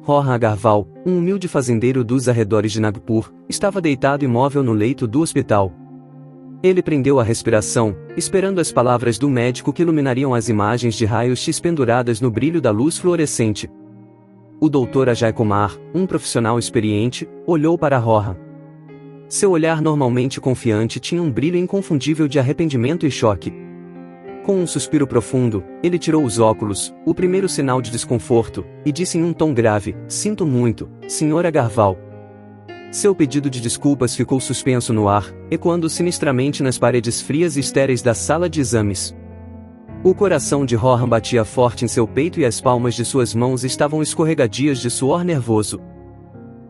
Rohan Agarwal, um humilde fazendeiro dos arredores de Nagpur, estava deitado imóvel no leito do hospital. Ele prendeu a respiração, esperando as palavras do médico que iluminariam as imagens de raios-x penduradas no brilho da luz fluorescente. O Dr. Ajay Kumar, um profissional experiente, olhou para Rohan. Seu olhar normalmente confiante tinha um brilho inconfundível de arrependimento e choque. Com um suspiro profundo, ele tirou os óculos, o primeiro sinal de desconforto, e disse em um tom grave: "Sinto muito, Sr. Agarwal." Seu pedido de desculpas ficou suspenso no ar, ecoando sinistramente nas paredes frias e estéreis da sala de exames. O coração de Rohan batia forte em seu peito e as palmas de suas mãos estavam escorregadias de suor nervoso.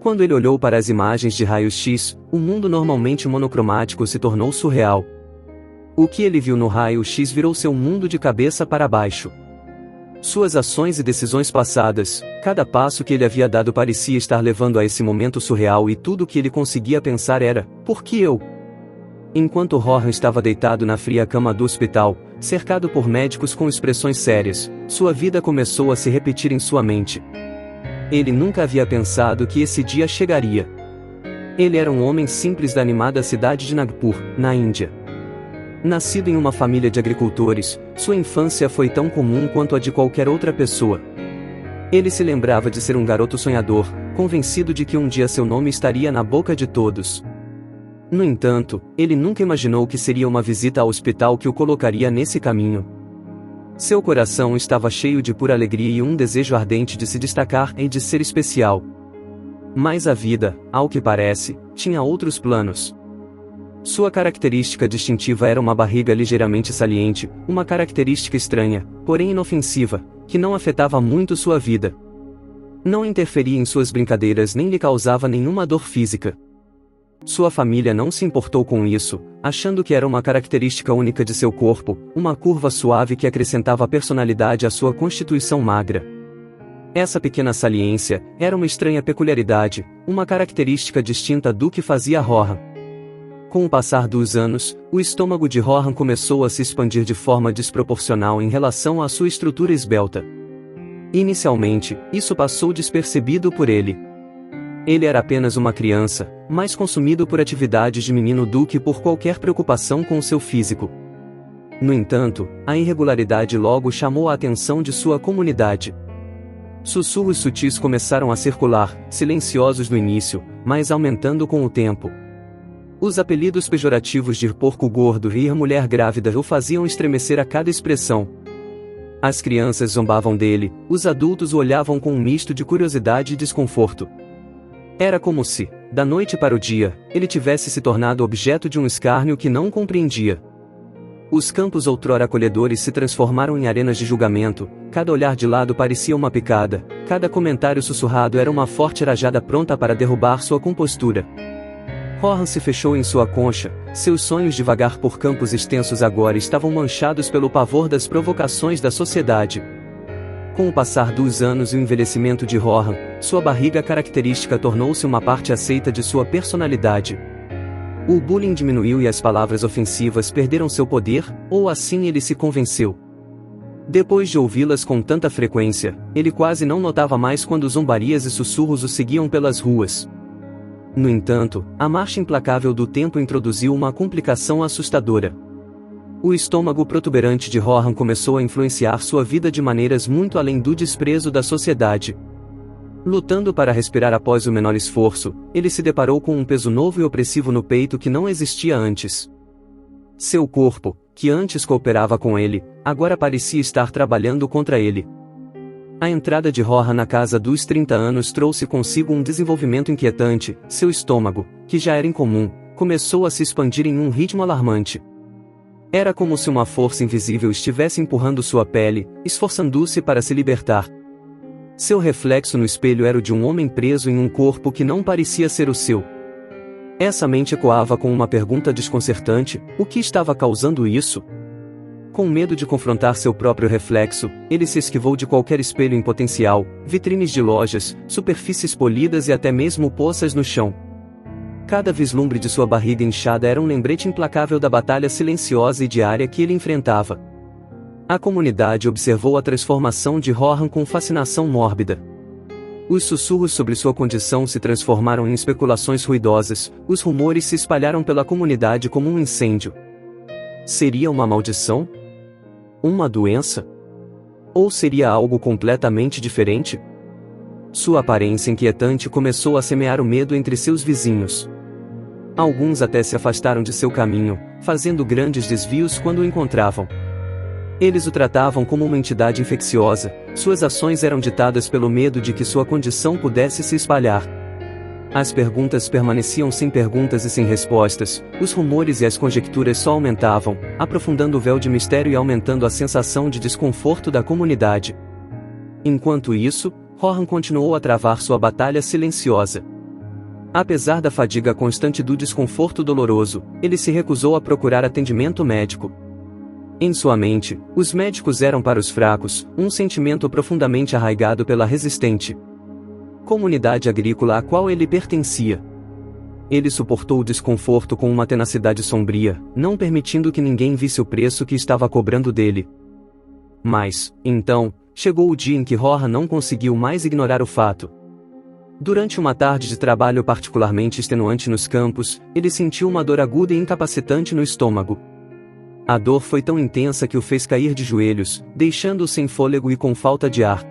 Quando ele olhou para as imagens de raio-x, o mundo normalmente monocromático se tornou surreal. O que ele viu no raio-x virou seu mundo de cabeça para baixo. Suas ações e decisões passadas, cada passo que ele havia dado parecia estar levando a esse momento surreal e tudo o que ele conseguia pensar era: por que eu? Enquanto Rohan estava deitado na fria cama do hospital, cercado por médicos com expressões sérias, sua vida começou a se repetir em sua mente. Ele nunca havia pensado que esse dia chegaria. Ele era um homem simples da animada cidade de Nagpur, na Índia. Nascido em uma família de agricultores, sua infância foi tão comum quanto a de qualquer outra pessoa. Ele se lembrava de ser um garoto sonhador, convencido de que um dia seu nome estaria na boca de todos. No entanto, ele nunca imaginou que seria uma visita ao hospital que o colocaria nesse caminho. Seu coração estava cheio de pura alegria e um desejo ardente de se destacar e de ser especial. Mas a vida, ao que parece, tinha outros planos. Sua característica distintiva era uma barriga ligeiramente saliente, uma característica estranha, porém inofensiva, que não afetava muito sua vida. Não interferia em suas brincadeiras nem lhe causava nenhuma dor física. Sua família não se importou com isso, achando que era uma característica única de seu corpo, uma curva suave que acrescentava personalidade à sua constituição magra. Essa pequena saliência era uma estranha peculiaridade, uma característica distinta do que fazia Rohan. Com o passar dos anos, o estômago de Rohan começou a se expandir de forma desproporcional em relação à sua estrutura esbelta. Inicialmente, isso passou despercebido por ele. Ele era apenas uma criança, mais consumido por atividades de menino do que por qualquer preocupação com seu físico. No entanto, a irregularidade logo chamou a atenção de sua comunidade. Sussurros sutis começaram a circular, silenciosos no início, mas aumentando com o tempo. Os apelidos pejorativos de porco gordo e mulher grávida o faziam estremecer a cada expressão. As crianças zombavam dele, os adultos o olhavam com um misto de curiosidade e desconforto. Era como se, da noite para o dia, ele tivesse se tornado objeto de um escárnio que não compreendia. Os campos outrora acolhedores se transformaram em arenas de julgamento, cada olhar de lado parecia uma picada, cada comentário sussurrado era uma forte rajada pronta para derrubar sua compostura. Rohan se fechou em sua concha, seus sonhos de vagar por campos extensos agora estavam manchados pelo pavor das provocações da sociedade. Com o passar dos anos e o envelhecimento de Rohan, sua barriga característica tornou-se uma parte aceita de sua personalidade. O bullying diminuiu e as palavras ofensivas perderam seu poder, ou assim ele se convenceu. Depois de ouvi-las com tanta frequência, ele quase não notava mais quando zombarias e sussurros o seguiam pelas ruas. No entanto, a marcha implacável do tempo introduziu uma complicação assustadora. O estômago protuberante de Rohan começou a influenciar sua vida de maneiras muito além do desprezo da sociedade. Lutando para respirar após o menor esforço, ele se deparou com um peso novo e opressivo no peito que não existia antes. Seu corpo, que antes cooperava com ele, agora parecia estar trabalhando contra ele. A entrada de Rohan na casa dos 30 anos trouxe consigo um desenvolvimento inquietante. Seu estômago, que já era incomum, começou a se expandir em um ritmo alarmante. Era como se uma força invisível estivesse empurrando sua pele, esforçando-se para se libertar. Seu reflexo no espelho era o de um homem preso em um corpo que não parecia ser o seu. Essa mente ecoava com uma pergunta desconcertante: o que estava causando isso? Com medo de confrontar seu próprio reflexo, ele se esquivou de qualquer espelho em potencial, vitrines de lojas, superfícies polidas e até mesmo poças no chão. Cada vislumbre de sua barriga inchada era um lembrete implacável da batalha silenciosa e diária que ele enfrentava. A comunidade observou a transformação de Rohan com fascinação mórbida. Os sussurros sobre sua condição se transformaram em especulações ruidosas, os rumores se espalharam pela comunidade como um incêndio. Seria uma maldição? Uma doença? Ou seria algo completamente diferente? Sua aparência inquietante começou a semear o medo entre seus vizinhos. Alguns até se afastaram de seu caminho, fazendo grandes desvios quando o encontravam. Eles o tratavam como uma entidade infecciosa, suas ações eram ditadas pelo medo de que sua condição pudesse se espalhar. As perguntas permaneciam sem perguntas e sem respostas, os rumores e as conjecturas só aumentavam, aprofundando o véu de mistério e aumentando a sensação de desconforto da comunidade. Enquanto isso, Rohan continuou a travar sua batalha silenciosa. Apesar da fadiga constante e do desconforto doloroso, ele se recusou a procurar atendimento médico. Em sua mente, os médicos eram para os fracos, um sentimento profundamente arraigado pela resistente comunidade agrícola à qual ele pertencia. Ele suportou o desconforto com uma tenacidade sombria, não permitindo que ninguém visse o preço que estava cobrando dele. Mas, então, chegou o dia em que Rohan não conseguiu mais ignorar o fato. Durante uma tarde de trabalho particularmente extenuante nos campos, ele sentiu uma dor aguda e incapacitante no estômago. A dor foi tão intensa que o fez cair de joelhos, deixando-o sem fôlego e com falta de ar.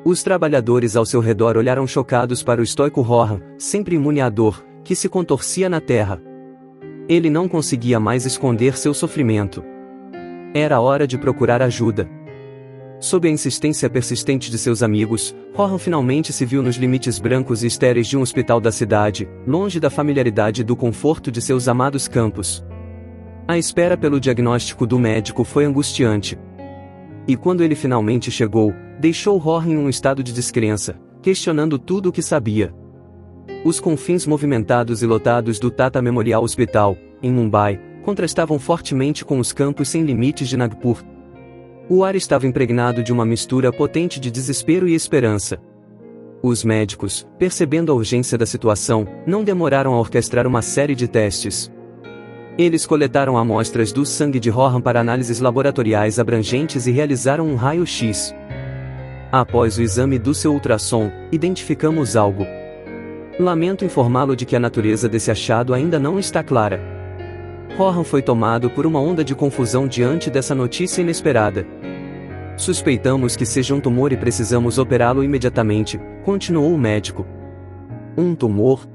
Os trabalhadores ao seu redor olharam chocados para o estoico Rohan, sempre imune à dor, que se contorcia na terra. Ele não conseguia mais esconder seu sofrimento. Era hora de procurar ajuda. Sob a insistência persistente de seus amigos, Rohan finalmente se viu nos limites brancos e estéreis de um hospital da cidade, longe da familiaridade e do conforto de seus amados campos. A espera pelo diagnóstico do médico foi angustiante. E quando ele finalmente chegou, deixou Rohan em um estado de descrença, questionando tudo o que sabia. Os confins movimentados e lotados do Tata Memorial Hospital, em Mumbai, contrastavam fortemente com os campos sem limites de Nagpur. O ar estava impregnado de uma mistura potente de desespero e esperança. Os médicos, percebendo a urgência da situação, não demoraram a orquestrar uma série de testes. Eles coletaram amostras do sangue de Rohan para análises laboratoriais abrangentes e realizaram um raio-x. Após o exame do seu ultrassom, identificamos algo. Lamento informá-lo de que a natureza desse achado ainda não está clara. Rohan foi tomado por uma onda de confusão diante dessa notícia inesperada. Suspeitamos que seja um tumor e precisamos operá-lo imediatamente, continuou o médico. Um tumor?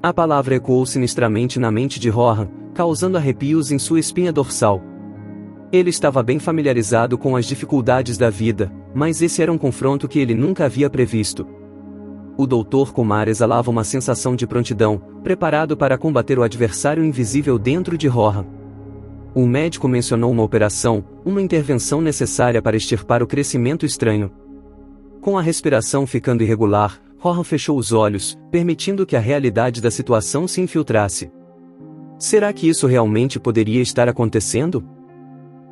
A palavra ecoou sinistramente na mente de Rohan, causando arrepios em sua espinha dorsal. Ele estava bem familiarizado com as dificuldades da vida, mas esse era um confronto que ele nunca havia previsto. O Dr. Kumar exalava uma sensação de prontidão, preparado para combater o adversário invisível dentro de Rohan. O médico mencionou uma operação, uma intervenção necessária para extirpar o crescimento estranho. Com a respiração ficando irregular, Rohan fechou os olhos, permitindo que a realidade da situação se infiltrasse. Será que isso realmente poderia estar acontecendo?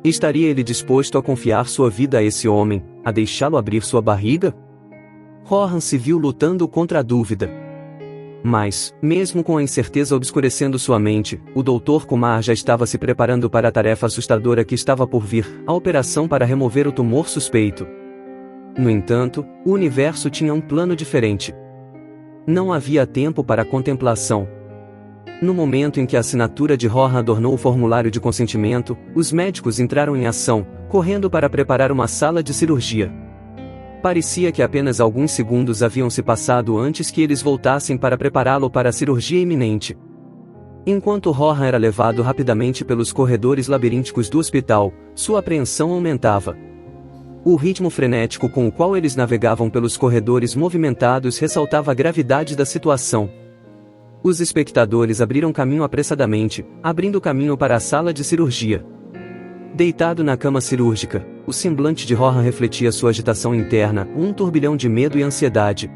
Estaria ele disposto a confiar sua vida a esse homem, a deixá-lo abrir sua barriga? Rohan se viu lutando contra a dúvida. Mas, mesmo com a incerteza obscurecendo sua mente, o Dr. Kumar já estava se preparando para a tarefa assustadora que estava por vir, a operação para remover o tumor suspeito. No entanto, o universo tinha um plano diferente. Não havia tempo para contemplação. No momento em que a assinatura de Rohan adornou o formulário de consentimento, os médicos entraram em ação, correndo para preparar uma sala de cirurgia. Parecia que apenas alguns segundos haviam se passado antes que eles voltassem para prepará-lo para a cirurgia iminente. Enquanto Rohan era levado rapidamente pelos corredores labirínticos do hospital, sua apreensão aumentava. O ritmo frenético com o qual eles navegavam pelos corredores movimentados ressaltava a gravidade da situação. Os espectadores abriram caminho apressadamente, abrindo caminho para a sala de cirurgia. Deitado na cama cirúrgica, o semblante de Rohan refletia sua agitação interna, um turbilhão de medo e ansiedade.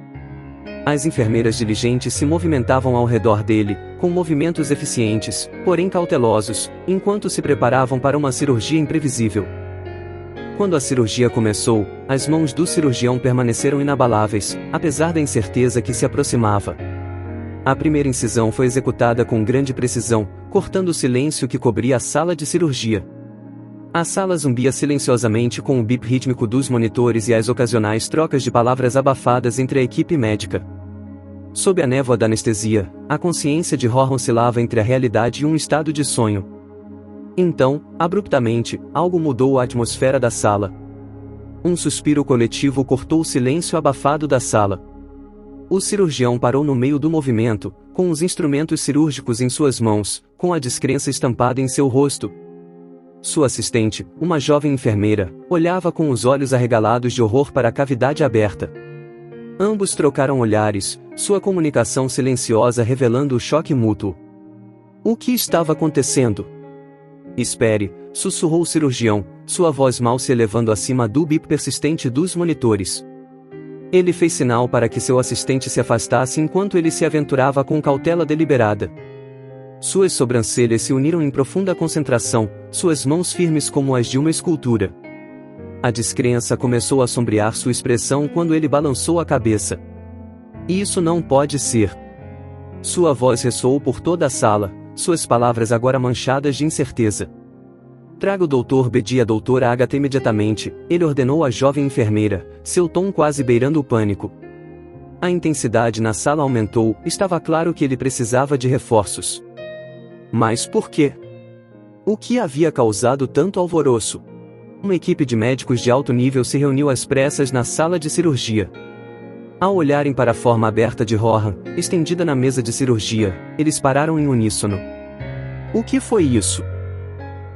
As enfermeiras diligentes se movimentavam ao redor dele, com movimentos eficientes, porém cautelosos, enquanto se preparavam para uma cirurgia imprevisível. Quando a cirurgia começou, as mãos do cirurgião permaneceram inabaláveis, apesar da incerteza que se aproximava. A primeira incisão foi executada com grande precisão, cortando o silêncio que cobria a sala de cirurgia. A sala zumbia silenciosamente com o bip rítmico dos monitores e as ocasionais trocas de palavras abafadas entre a equipe médica. Sob a névoa da anestesia, a consciência de Rohan oscilava entre a realidade e um estado de sonho. Então, abruptamente, algo mudou a atmosfera da sala. Um suspiro coletivo cortou o silêncio abafado da sala. O cirurgião parou no meio do movimento, com os instrumentos cirúrgicos em suas mãos, com a descrença estampada em seu rosto. Sua assistente, uma jovem enfermeira, olhava com os olhos arregalados de horror para a cavidade aberta. Ambos trocaram olhares, sua comunicação silenciosa revelando o choque mútuo. O que estava acontecendo? Espere, sussurrou o cirurgião, sua voz mal se elevando acima do bip persistente dos monitores. Ele fez sinal para que seu assistente se afastasse enquanto ele se aventurava com cautela deliberada. Suas sobrancelhas se uniram em profunda concentração, suas mãos firmes como as de uma escultura. A descrença começou a sombrear sua expressão quando ele balançou a cabeça. Isso não pode ser. Sua voz ressoou por toda a sala, suas palavras agora manchadas de incerteza. Traga o Dr. Bedi e a doutora Agatha imediatamente, ele ordenou à jovem enfermeira, seu tom quase beirando o pânico. A intensidade na sala aumentou, estava claro que ele precisava de reforços. Mas por quê? O que havia causado tanto alvoroço? Uma equipe de médicos de alto nível se reuniu às pressas na sala de cirurgia. Ao olharem para a forma aberta de Rohan, estendida na mesa de cirurgia, eles pararam em uníssono. O que foi isso?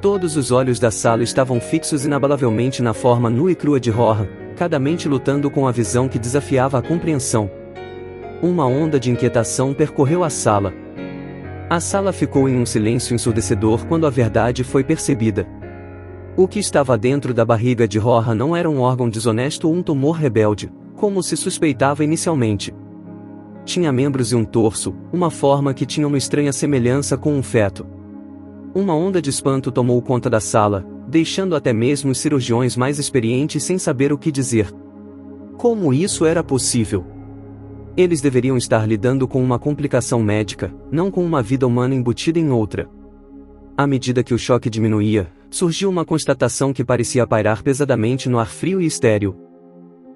Todos os olhos da sala estavam fixos inabalavelmente na forma nua e crua de Rohan, cada mente lutando com a visão que desafiava a compreensão. Uma onda de inquietação percorreu a sala. A sala ficou em um silêncio ensurdecedor quando a verdade foi percebida. O que estava dentro da barriga de Rohan não era um órgão desonesto ou um tumor rebelde, como se suspeitava inicialmente. Tinha membros e um torso, uma forma que tinha uma estranha semelhança com um feto. Uma onda de espanto tomou conta da sala, deixando até mesmo os cirurgiões mais experientes sem saber o que dizer. Como isso era possível? Eles deveriam estar lidando com uma complicação médica, não com uma vida humana embutida em outra. À medida que o choque diminuía, surgiu uma constatação que parecia pairar pesadamente no ar frio e estéril.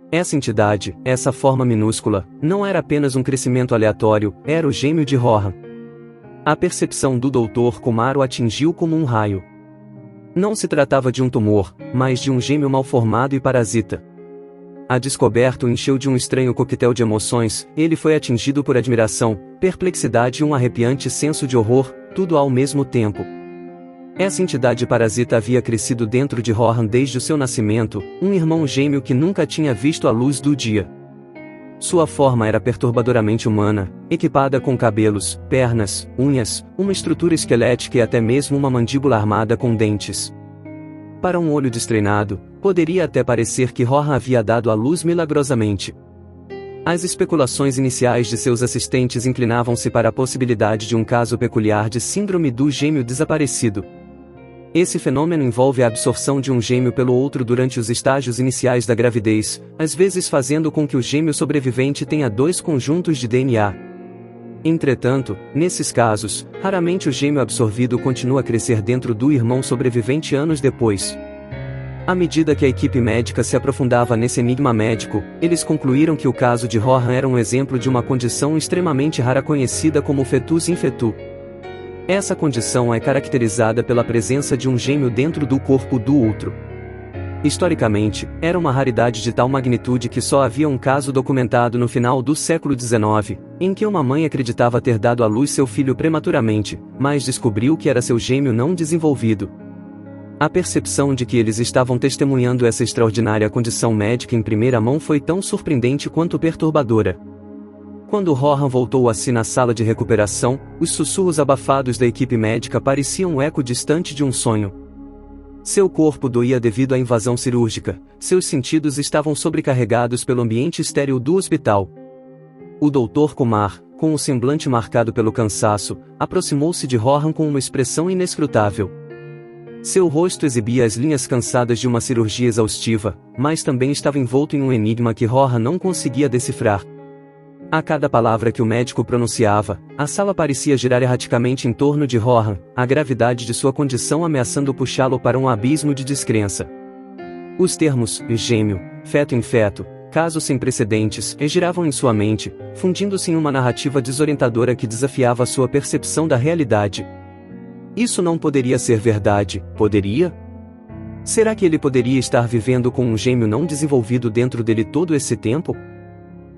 Essa entidade, essa forma minúscula, não era apenas um crescimento aleatório, era o gêmeo de Rohan. A percepção do Dr. Kumar o atingiu como um raio. Não se tratava de um tumor, mas de um gêmeo mal formado e parasita. A descoberta o encheu de um estranho coquetel de emoções, ele foi atingido por admiração, perplexidade e um arrepiante senso de horror, tudo ao mesmo tempo. Essa entidade parasita havia crescido dentro de Rohan desde o seu nascimento, um irmão gêmeo que nunca tinha visto a luz do dia. Sua forma era perturbadoramente humana, equipada com cabelos, pernas, unhas, uma estrutura esquelética e até mesmo uma mandíbula armada com dentes. Para um olho destreinado, poderia até parecer que Rohan havia dado à luz milagrosamente. As especulações iniciais de seus assistentes inclinavam-se para a possibilidade de um caso peculiar de síndrome do gêmeo desaparecido. Esse fenômeno envolve a absorção de um gêmeo pelo outro durante os estágios iniciais da gravidez, às vezes fazendo com que o gêmeo sobrevivente tenha dois conjuntos de DNA. Entretanto, nesses casos, raramente o gêmeo absorvido continua a crescer dentro do irmão sobrevivente anos depois. À medida que a equipe médica se aprofundava nesse enigma médico, eles concluíram que o caso de Rohan era um exemplo de uma condição extremamente rara conhecida como fetus in fetu. Essa condição é caracterizada pela presença de um gêmeo dentro do corpo do outro. Historicamente, era uma raridade de tal magnitude que só havia um caso documentado no final do século XIX, em que uma mãe acreditava ter dado à luz seu filho prematuramente, mas descobriu que era seu gêmeo não desenvolvido. A percepção de que eles estavam testemunhando essa extraordinária condição médica em primeira mão foi tão surpreendente quanto perturbadora. Quando Rohan voltou a si na sala de recuperação, os sussurros abafados da equipe médica pareciam um eco distante de um sonho. Seu corpo doía devido à invasão cirúrgica, seus sentidos estavam sobrecarregados pelo ambiente estéril do hospital. O Dr. Kumar, com o semblante marcado pelo cansaço, aproximou-se de Rohan com uma expressão inescrutável. Seu rosto exibia as linhas cansadas de uma cirurgia exaustiva, mas também estava envolto em um enigma que Rohan não conseguia decifrar. A cada palavra que o médico pronunciava, a sala parecia girar erraticamente em torno de Rohan, a gravidade de sua condição ameaçando puxá-lo para um abismo de descrença. Os termos gêmeo, feto em feto, casos sem precedentes, giravam em sua mente, fundindo-se em uma narrativa desorientadora que desafiava sua percepção da realidade. Isso não poderia ser verdade, poderia? Será que ele poderia estar vivendo com um gêmeo não desenvolvido dentro dele todo esse tempo?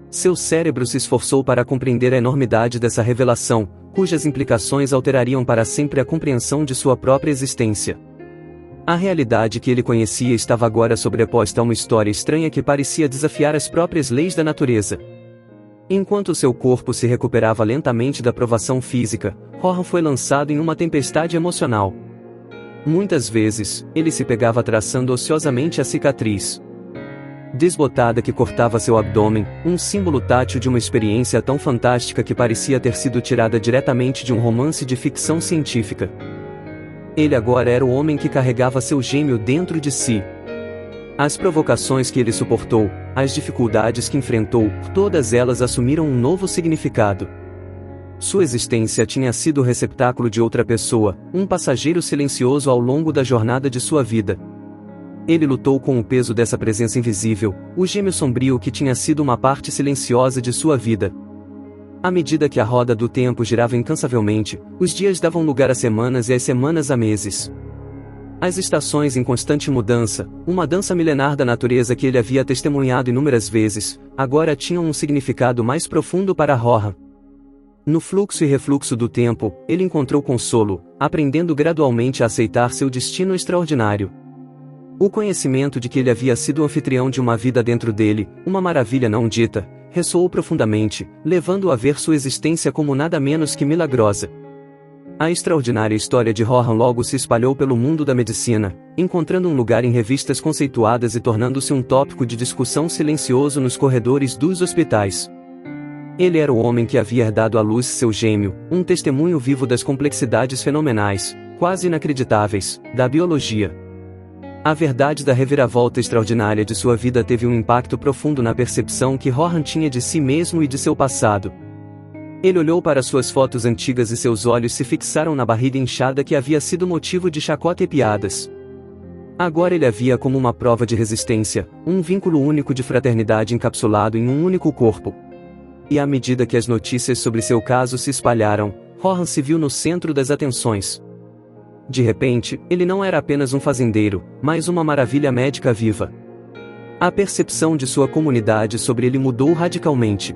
Seu cérebro se esforçou para compreender a enormidade dessa revelação, cujas implicações alterariam para sempre a compreensão de sua própria existência. A realidade que ele conhecia estava agora sobreposta a uma história estranha que parecia desafiar as próprias leis da natureza. Enquanto seu corpo se recuperava lentamente da provação física, Rohan foi lançado em uma tempestade emocional. Muitas vezes, ele se pegava traçando ociosamente a cicatriz desbotada que cortava seu abdômen, um símbolo tátil de uma experiência tão fantástica que parecia ter sido tirada diretamente de um romance de ficção científica. Ele agora era o homem que carregava seu gêmeo dentro de si. As provocações que ele suportou, as dificuldades que enfrentou, todas elas assumiram um novo significado. Sua existência tinha sido o receptáculo de outra pessoa, um passageiro silencioso ao longo da jornada de sua vida. Ele lutou com o peso dessa presença invisível, o gêmeo sombrio que tinha sido uma parte silenciosa de sua vida. À medida que a roda do tempo girava incansavelmente, os dias davam lugar a semanas e as semanas a meses. As estações em constante mudança, uma dança milenar da natureza que ele havia testemunhado inúmeras vezes, agora tinham um significado mais profundo para Rohan. No fluxo e refluxo do tempo, ele encontrou consolo, aprendendo gradualmente a aceitar seu destino extraordinário. O conhecimento de que ele havia sido o anfitrião de uma vida dentro dele, uma maravilha não dita, ressoou profundamente, levando-o a ver sua existência como nada menos que milagrosa. A extraordinária história de Rohan logo se espalhou pelo mundo da medicina, encontrando um lugar em revistas conceituadas e tornando-se um tópico de discussão silencioso nos corredores dos hospitais. Ele era o homem que havia herdado à luz seu gêmeo, um testemunho vivo das complexidades fenomenais, quase inacreditáveis, da biologia. A verdade da reviravolta extraordinária de sua vida teve um impacto profundo na percepção que Rohan tinha de si mesmo e de seu passado. Ele olhou para suas fotos antigas e seus olhos se fixaram na barriga inchada que havia sido motivo de chacota e piadas. Agora ele a via como uma prova de resistência, um vínculo único de fraternidade encapsulado em um único corpo. E à medida que as notícias sobre seu caso se espalharam, Rohan se viu no centro das atenções. De repente, ele não era apenas um fazendeiro, mas uma maravilha médica viva. A percepção de sua comunidade sobre ele mudou radicalmente.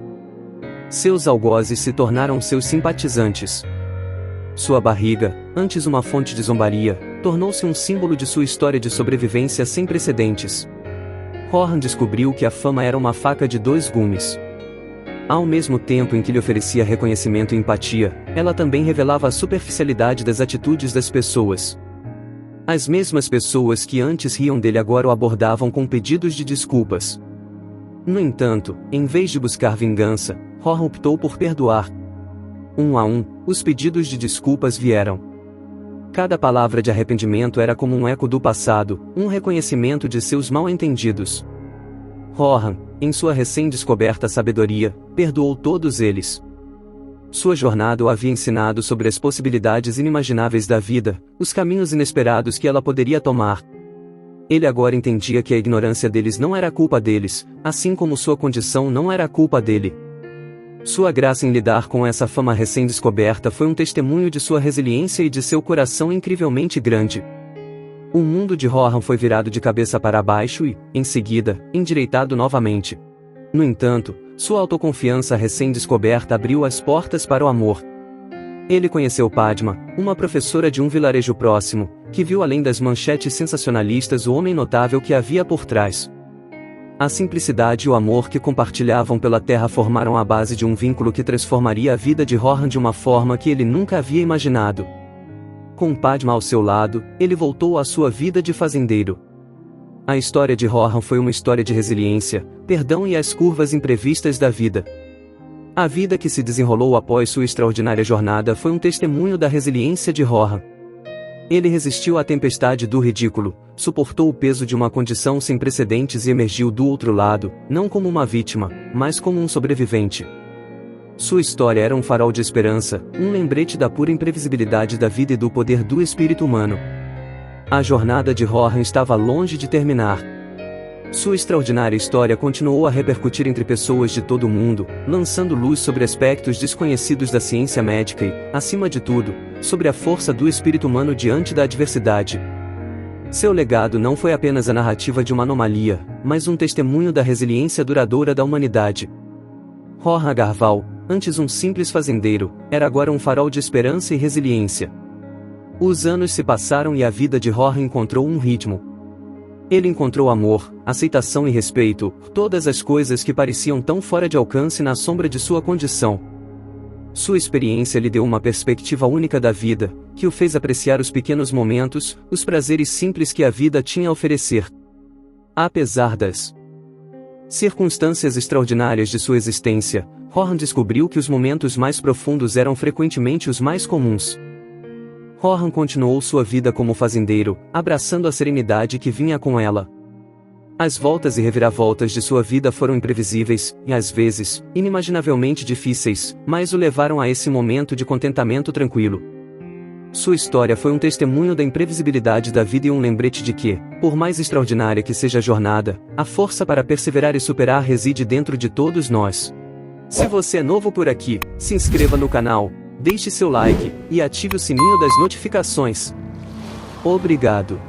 Seus algozes se tornaram seus simpatizantes. Sua barriga, antes uma fonte de zombaria, tornou-se um símbolo de sua história de sobrevivência sem precedentes. Rohan descobriu que a fama era uma faca de dois gumes. Ao mesmo tempo em que lhe oferecia reconhecimento e empatia, ela também revelava a superficialidade das atitudes das pessoas. As mesmas pessoas que antes riam dele agora o abordavam com pedidos de desculpas. No entanto, em vez de buscar vingança, Rohan optou por perdoar. Um a um, os pedidos de desculpas vieram. Cada palavra de arrependimento era como um eco do passado, um reconhecimento de seus mal-entendidos. Rohan, em sua recém-descoberta sabedoria, perdoou todos eles. Sua jornada o havia ensinado sobre as possibilidades inimagináveis da vida, os caminhos inesperados que ela poderia tomar. Ele agora entendia que a ignorância deles não era culpa deles, assim como sua condição não era culpa dele. Sua graça em lidar com essa fama recém-descoberta foi um testemunho de sua resiliência e de seu coração incrivelmente grande. O mundo de Rohan foi virado de cabeça para baixo e, em seguida, endireitado novamente. No entanto, sua autoconfiança recém-descoberta abriu as portas para o amor. Ele conheceu Padma, uma professora de um vilarejo próximo, que viu além das manchetes sensacionalistas o homem notável que havia por trás. A simplicidade e o amor que compartilhavam pela terra formaram a base de um vínculo que transformaria a vida de Rohan de uma forma que ele nunca havia imaginado. Com Padma ao seu lado, ele voltou à sua vida de fazendeiro. A história de Rohan foi uma história de resiliência, perdão e as curvas imprevistas da vida. A vida que se desenrolou após sua extraordinária jornada foi um testemunho da resiliência de Rohan. Ele resistiu à tempestade do ridículo, suportou o peso de uma condição sem precedentes e emergiu do outro lado, não como uma vítima, mas como um sobrevivente. Sua história era um farol de esperança, um lembrete da pura imprevisibilidade da vida e do poder do espírito humano. A jornada de Rohan estava longe de terminar. Sua extraordinária história continuou a repercutir entre pessoas de todo o mundo, lançando luz sobre aspectos desconhecidos da ciência médica e, acima de tudo, sobre a força do espírito humano diante da adversidade. Seu legado não foi apenas a narrativa de uma anomalia, mas um testemunho da resiliência duradoura da humanidade. Rohan Agarwal, antes um simples fazendeiro, era agora um farol de esperança e resiliência. Os anos se passaram e a vida de Rohan encontrou um ritmo. Ele encontrou amor, aceitação e respeito, todas as coisas que pareciam tão fora de alcance na sombra de sua condição. Sua experiência lhe deu uma perspectiva única da vida, que o fez apreciar os pequenos momentos, os prazeres simples que a vida tinha a oferecer. Apesar das circunstâncias extraordinárias de sua existência, Rohan descobriu que os momentos mais profundos eram frequentemente os mais comuns. Rohan continuou sua vida como fazendeiro, abraçando a serenidade que vinha com ela. As voltas e reviravoltas de sua vida foram imprevisíveis, e às vezes, inimaginavelmente difíceis, mas o levaram a esse momento de contentamento tranquilo. Sua história foi um testemunho da imprevisibilidade da vida e um lembrete de que, por mais extraordinária que seja a jornada, a força para perseverar e superar reside dentro de todos nós. Se você é novo por aqui, se inscreva no canal, deixe seu like, e ative o sininho das notificações. Obrigado.